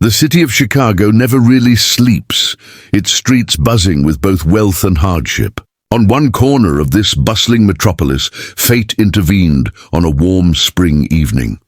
The city of Chicago never really sleeps, its streets buzzing with both wealth and hardship. On one corner of this bustling metropolis, fate intervened on a warm spring evening.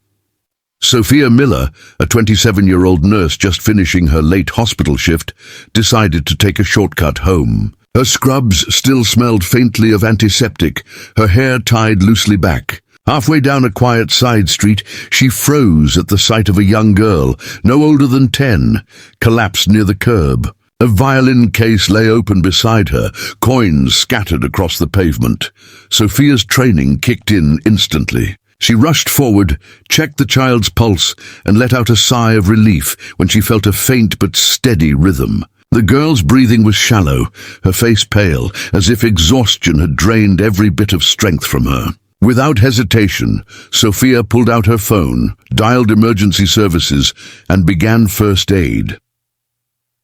Sophia Miller, a 27-year-old nurse just finishing her late hospital shift, decided to take a shortcut home. Her scrubs still smelled faintly of antiseptic, her hair tied loosely back. Halfway down a quiet side street, she froze at the sight of a young girl, no older than 10, collapsed near the curb. A violin case lay open beside her, coins scattered across the pavement. Sophia's training kicked in instantly. She rushed forward, checked the child's pulse, and let out a sigh of relief when she felt a faint but steady rhythm. The girl's breathing was shallow, her face pale, as if exhaustion had drained every bit of strength from her. Without hesitation, Sophia pulled out her phone, dialed emergency services, and began first aid.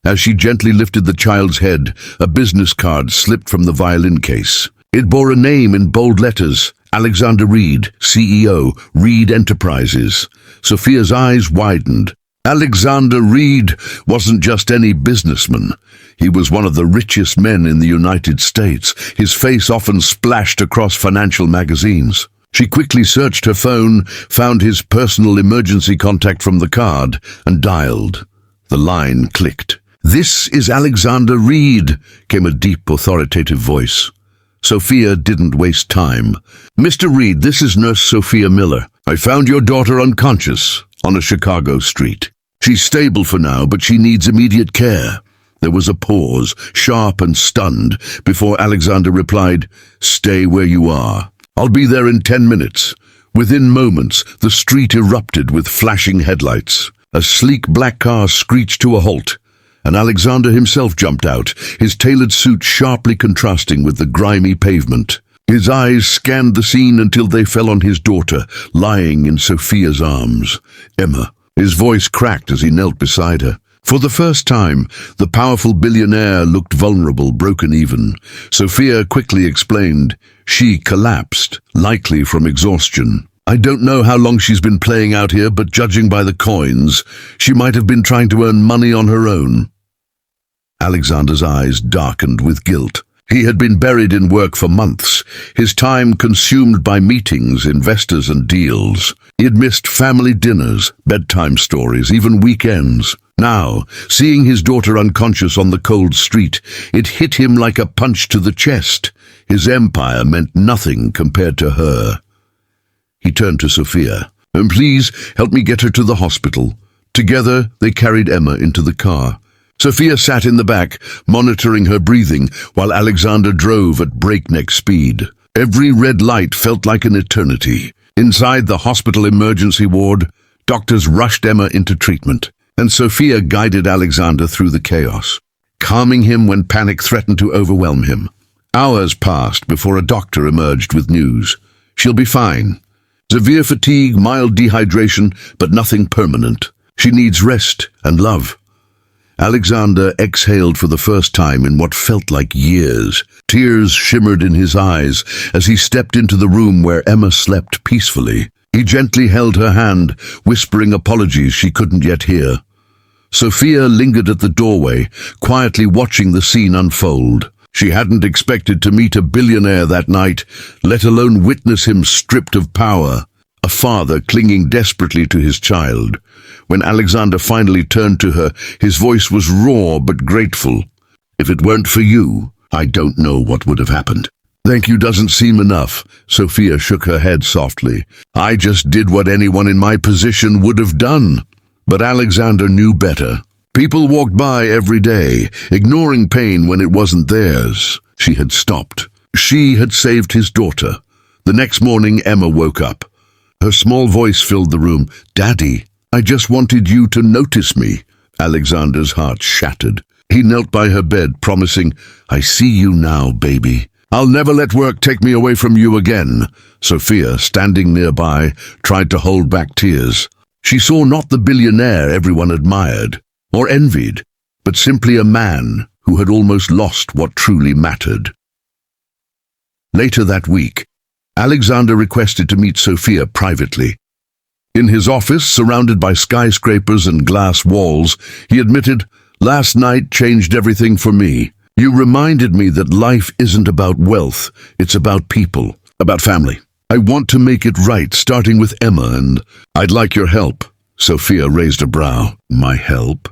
As she gently lifted the child's head, a business card slipped from the violin case. It bore a name in bold letters: Alexander Reed, CEO, Reed Enterprises. Sophia's eyes widened. Alexander Reed wasn't just any businessman. He was one of the richest men in the United States. His face often splashed across financial magazines. She quickly searched her phone, found his personal emergency contact from the card, and dialed. The line clicked. "This is Alexander Reed," came a deep, authoritative voice. Sophia didn't waste time. "Mr. Reed, this is Nurse Sophia Miller. I found your daughter unconscious on a Chicago street. She's stable for now, but she needs immediate care." There was a pause, sharp and stunned, before Alexander replied, "Stay where you are. I'll be there in 10 minutes. Within moments, the street erupted with flashing headlights. A sleek black car screeched to a halt, and Alexander himself jumped out, his tailored suit sharply contrasting with the grimy pavement. His eyes scanned the scene until they fell on his daughter, lying in Sophia's arms. Emma. His voice cracked as he knelt beside her. For the first time, the powerful billionaire looked vulnerable, broken even. Sophia quickly explained. She collapsed, likely from exhaustion. "I don't know how long she's been playing out here, but judging by the coins, she might have been trying to earn money on her own." Alexander's eyes darkened with guilt. He had been buried in work for months, his time consumed by meetings, investors, and deals. He had missed family dinners, bedtime stories, even weekends. Now, seeing his daughter unconscious on the cold street, it hit him like a punch to the chest. His empire meant nothing compared to her. He turned to Sophia. "And please help me get her to the hospital." Together, they carried Emma into the car. Sophia sat in the back, monitoring her breathing, while Alexander drove at breakneck speed. Every red light felt like an eternity. Inside the hospital emergency ward, doctors rushed Emma into treatment, and Sophia guided Alexander through the chaos, calming him when panic threatened to overwhelm him. Hours passed before a doctor emerged with news. "She'll be fine. Severe fatigue, mild dehydration, but nothing permanent. She needs rest and love." Alexander exhaled for the first time in what felt like years. Tears shimmered in his eyes as he stepped into the room where Emma slept peacefully. He gently held her hand, whispering apologies she couldn't yet hear. Sophia lingered at the doorway, quietly watching the scene unfold. She hadn't expected to meet a billionaire that night, let alone witness him stripped of power, a father clinging desperately to his child. When Alexander finally turned to her, his voice was raw but grateful. "If it weren't for you, I don't know what would have happened." "Thank you doesn't seem enough." Sophia shook her head softly. "I just did what anyone in my position would have done." But Alexander knew better. People walked by every day, ignoring pain when it wasn't theirs. She had stopped. She had saved his daughter. The next morning, Emma woke up. Her small voice filled the room. "Daddy, I just wanted you to notice me." Alexander's heart shattered. He knelt by her bed, promising, "I see you now, baby. I'll never let work take me away from you again." Sophia, standing nearby, tried to hold back tears. She saw not the billionaire everyone admired or envied, but simply a man who had almost lost what truly mattered. Later that week, Alexander requested to meet Sophia privately. In his office, surrounded by skyscrapers and glass walls, he admitted, "Last night changed everything for me. You reminded me that life isn't about wealth, it's about people, about family. I want to make it right, starting with Emma, and I'd like your help." Sophia raised a brow. "My help?"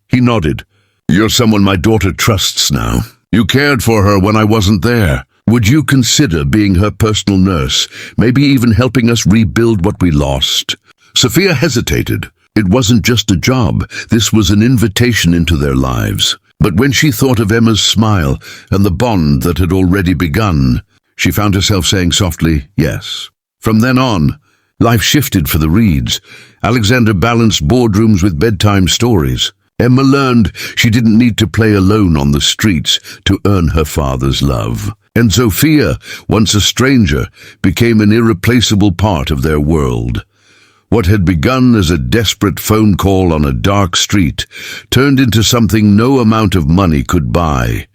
He nodded. "You're someone my daughter trusts now. You cared for her when I wasn't there. Would you consider being her personal nurse, maybe even helping us rebuild what we lost?" Sophia hesitated. It wasn't just a job, this was an invitation into their lives. But when she thought of Emma's smile and the bond that had already begun, she found herself saying softly, "Yes." From then on, life shifted for the Reeds. Alexander balanced boardrooms with bedtime stories. Emma learned she didn't need to play alone on the streets to earn her father's love. And Sophia, once a stranger, became an irreplaceable part of their world. What had begun as a desperate phone call on a dark street turned into something no amount of money could buy.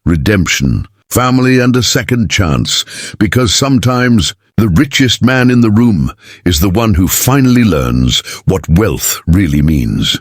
Redemption, family, and a second chance, because sometimes the richest man in the room is the one who finally learns what wealth really means.